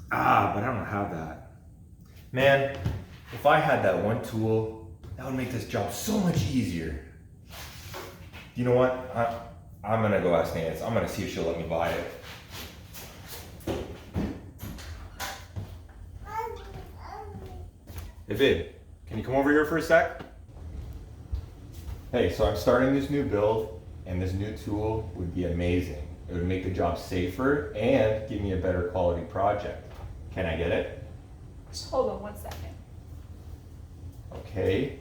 But I don't have that. Man, if I had that one tool, that would make this job so much easier. You know what? I'm gonna go ask Nancy. I'm gonna see if she'll let me buy it. Hey babe, can you come over here for a sec? Hey, so I'm starting this new build, and this new tool would be amazing. It would make the job safer and give me a better quality project. Can I get it? Just hold on 1 second. Okay.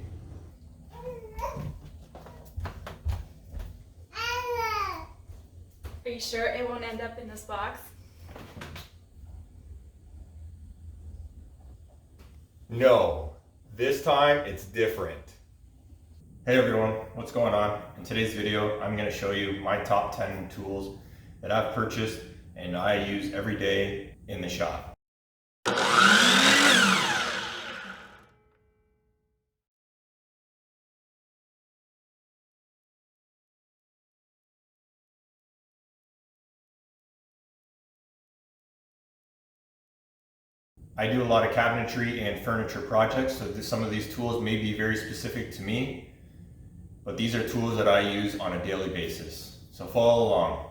Are you sure it won't end up in this box? No, this time it's different. Hey everyone, what's going on? In today's video, I'm going to show you my top 10 tools that I've purchased and I use every day in the shop. I do a lot of cabinetry and furniture projects, so some of these tools may be very specific to me, but these are tools that I use on a daily basis. So follow along.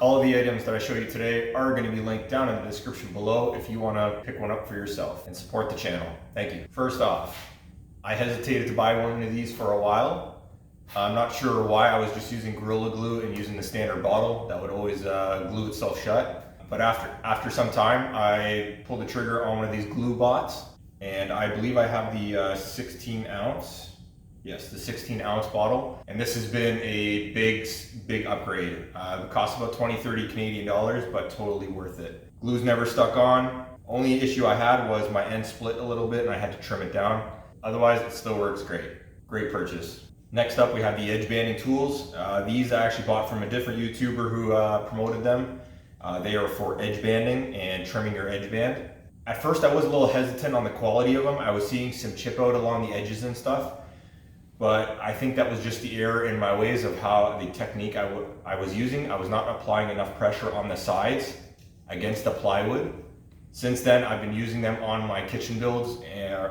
All of the items that I show you today are going to be linked down in the description below if you want to pick one up for yourself and support the channel. Thank you. First off, I hesitated to buy one of these for a while. I'm not sure why. I was just using Gorilla Glue and using the standard bottle that would always glue itself shut. But after some time, I pulled the trigger on one of these glue bots, and I believe I have the 16 ounce. Yes, the 16 ounce bottle. And this has been a big upgrade. It cost about 20-30 Canadian dollars, but totally worth it. Glue's never stuck on. Only issue I had was my end split a little bit and I had to trim it down. Otherwise, it still works great. Great purchase. Next up, we have the edge banding tools. These I actually bought from a different YouTuber who promoted them. They are for edge banding and trimming your edge band. At first, I was a little hesitant on the quality of them. I was seeing some chip out along the edges and stuff. But I think that was just the error in my ways of how the technique I was using. I was not applying enough pressure on the sides against the plywood. Since then, I've been using them on my kitchen builds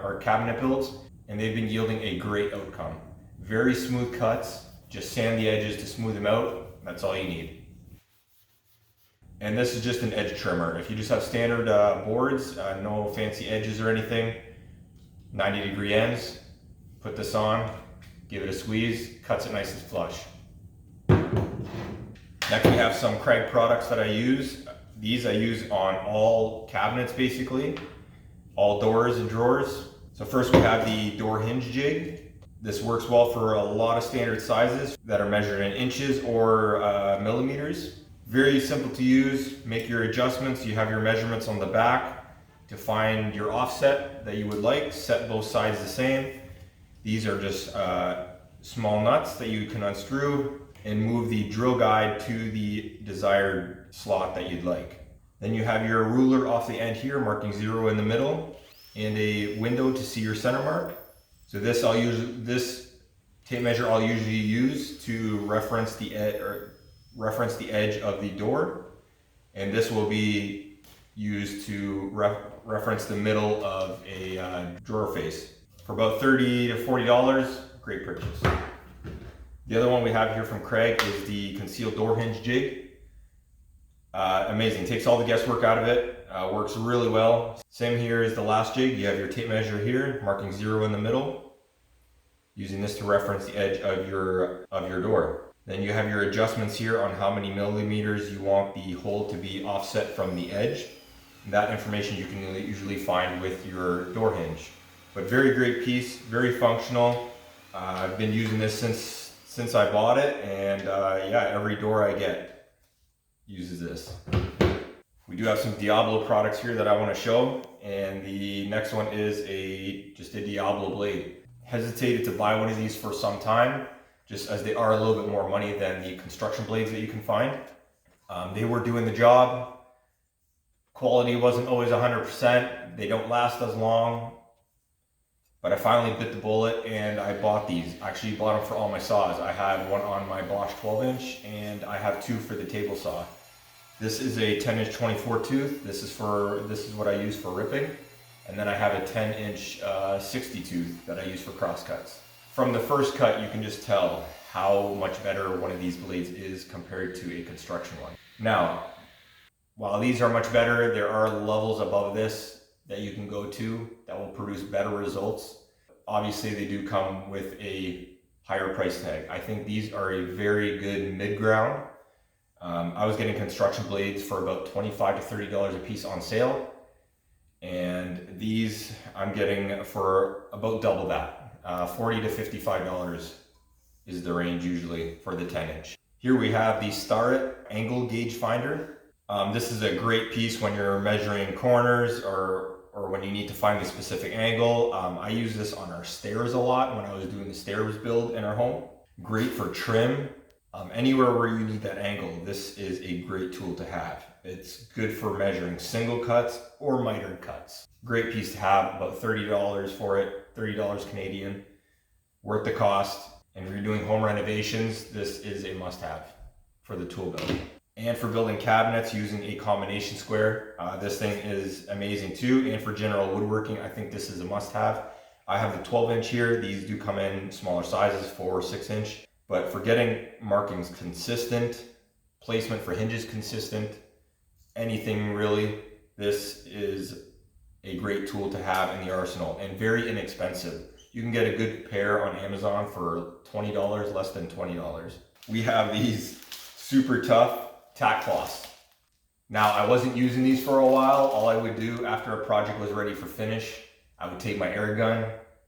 or cabinet builds, and they've been yielding a great outcome. Very smooth cuts, just sand the edges to smooth them out. That's all you need. And this is just an edge trimmer. If you just have standard boards, no fancy edges or anything, 90-degree ends, put this on. Give it a squeeze, cuts it nice and flush. Next we have some Craig products that I use. These I use on all cabinets basically, all doors and drawers. So first we have the door hinge jig. This works well for a lot of standard sizes that are measured in inches or millimeters. Very simple to use, make your adjustments. You have your measurements on the back to find your offset that you would like, set both sides the same. These are just small nuts that you can unscrew and move the drill guide to the desired slot that you'd like. Then you have your ruler off the end here, marking 0 in the middle, and a window to see your center mark. So this tape measure I'll usually use to reference the edge of the door, and this will be used to reference the middle of a drawer face. For about $30 to $40, great purchase. The other one we have here from Craig is the concealed door hinge jig. Amazing, takes all the guesswork out of it, works really well. Same here as the last jig, you have your tape measure here, marking 0 in the middle, using this to reference the edge of your door. Then you have your adjustments here on how many millimeters you want the hole to be offset from the edge. That information you can usually find with your door hinge. But very great piece, very functional. I've been using this since I bought it, and yeah, every door I get uses this. We do have some Diablo products here that I want to show, and the next one is just a Diablo blade. Hesitated to buy one of these for some time, just as they are a little bit more money than the construction blades that you can find. They were doing the job. Quality wasn't always 100%. They don't last as long. But I finally bit the bullet and I bought these. Actually bought them for all my saws. I had one on my Bosch 12-inch and I have two for the table saw. This is a 10-inch 24 tooth. This is what I use for ripping. And then I have a 10-inch 60 tooth that I use for cross cuts. From the first cut, you can just tell how much better one of these blades is compared to a construction one. Now, while these are much better, there are levels above this that you can go to that will produce better results. Obviously, they do come with a higher price tag. I think these are a very good mid-ground. I was getting construction blades for about $25 to $30 a piece on sale. And these I'm getting for about double that. $40 to $55 is the range usually for the 10-inch. Here we have the Starrett angle gauge finder. This is a great piece when you're measuring corners or when you need to find the specific angle. I use this on our stairs a lot when I was doing the stairs build in our home. Great for trim. Anywhere where you need that angle, this is a great tool to have. It's good for measuring single cuts or mitered cuts. Great piece to have, about $30 for it, $30 Canadian, worth the cost. And if you're doing home renovations, this is a must-have for the tool belt. And for building cabinets using a combination square, this thing is amazing too. And for general woodworking, I think this is a must-have. I have the 12-inch here. These do come in smaller sizes, 4 or 6-inch. But for getting markings consistent, placement for hinges consistent, anything really, this is a great tool to have in the arsenal and very inexpensive. You can get a good pair on Amazon for $20, less than $20. We have these super tough tack cloths. Now, I wasn't using these for a while. All I would do after a project was ready for finish, I would take my air gun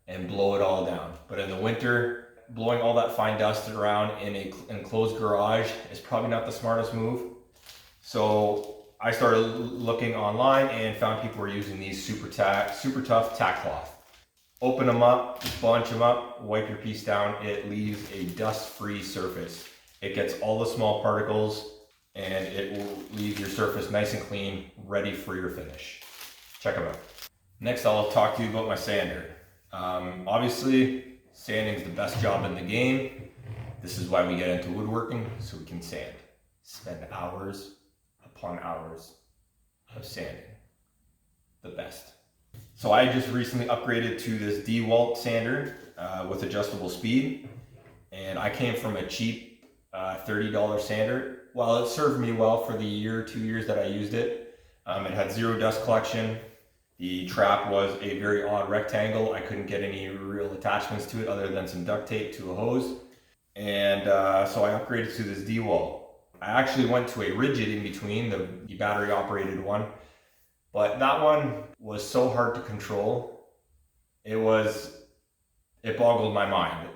and blow it all down. But in the winter, blowing all that fine dust around in an enclosed garage is probably not the smartest move. So I started looking online and found people were using these super tough tack cloth. Open them up, bunch them up, wipe your piece down. It leaves a dust-free surface. It gets all the small particles and it will leave your surface nice and clean, ready for your finish. Check them out. Next, I'll talk to you about my sander. Obviously, sanding is the best job in the game. This is why we get into woodworking, so we can sand. Spend hours upon hours of sanding. The best. So I just recently upgraded to this DeWalt sander with adjustable speed. And I came from a cheap $30 sander. While it served me well for the year, 2 years that I used it, it had zero dust collection. The trap was a very odd rectangle. I couldn't get any real attachments to it other than some duct tape to a hose. And so I upgraded to this DeWalt. I actually went to a rigid in between, the battery operated one. But that one was so hard to control. It boggled my mind.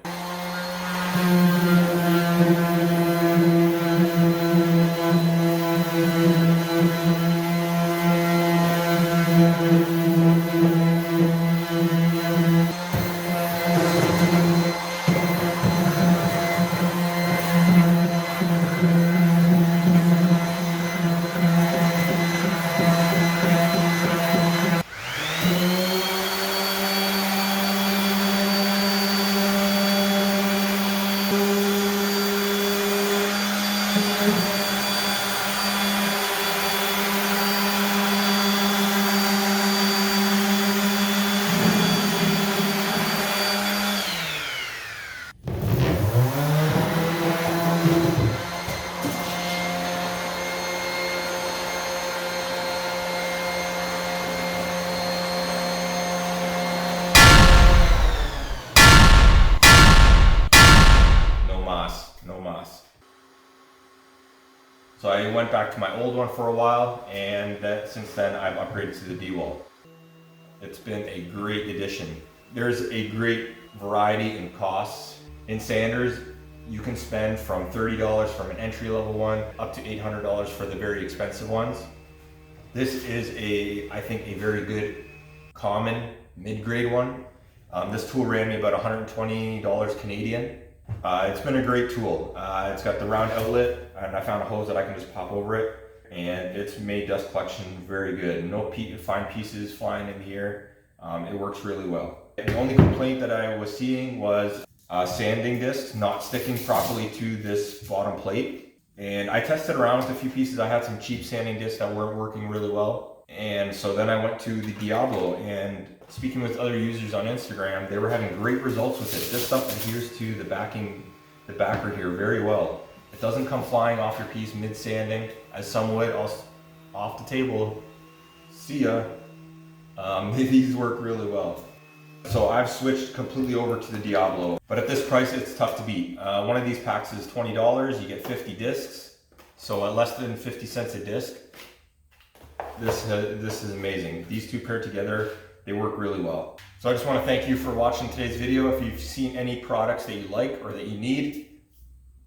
No mas. So I went back to my old one for a while, and since then I've upgraded to the DeWalt. It's been a great addition. There's a great variety in costs. In sanders, you can spend from $30 from an entry-level one up to $800 for the very expensive ones. This is I think a very good common mid-grade one. This tool ran me about $120 Canadian. It's been a great tool. It's got the round outlet, and I found a hose that I can just pop over it, and it's made dust collection very good. No fine pieces flying in the air. It works really well. The only complaint that I was seeing was sanding discs not sticking properly to this bottom plate. And I tested around with a few pieces. I had some cheap sanding discs that weren't working really well. And so then I went to the Diablo, and speaking with other users on Instagram, they were having great results with it. This stuff adheres to the backer here very well. It doesn't come flying off your piece mid-sanding, as some would. Off the table, see ya. These work really well. So I've switched completely over to the Diablo, but at this price it's tough to beat. One of these packs is $20, you get 50 discs, so at less than 50 cents a disc, this is amazing. These two paired together, they work really well. So I just want to thank you for watching today's video. If you've seen any products that you like or that you need,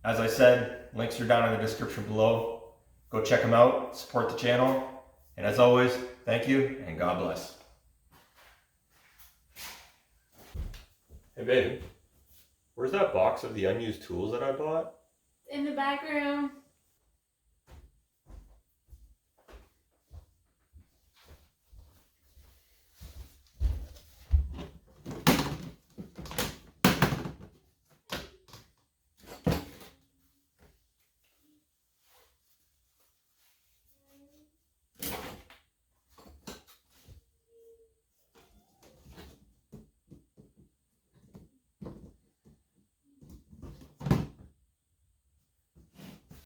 as I said, links are down in the description below. Go check them out, support the channel, and as always, thank you and God bless. Hey babe, where's that box of the unused tools that I bought? In the back room.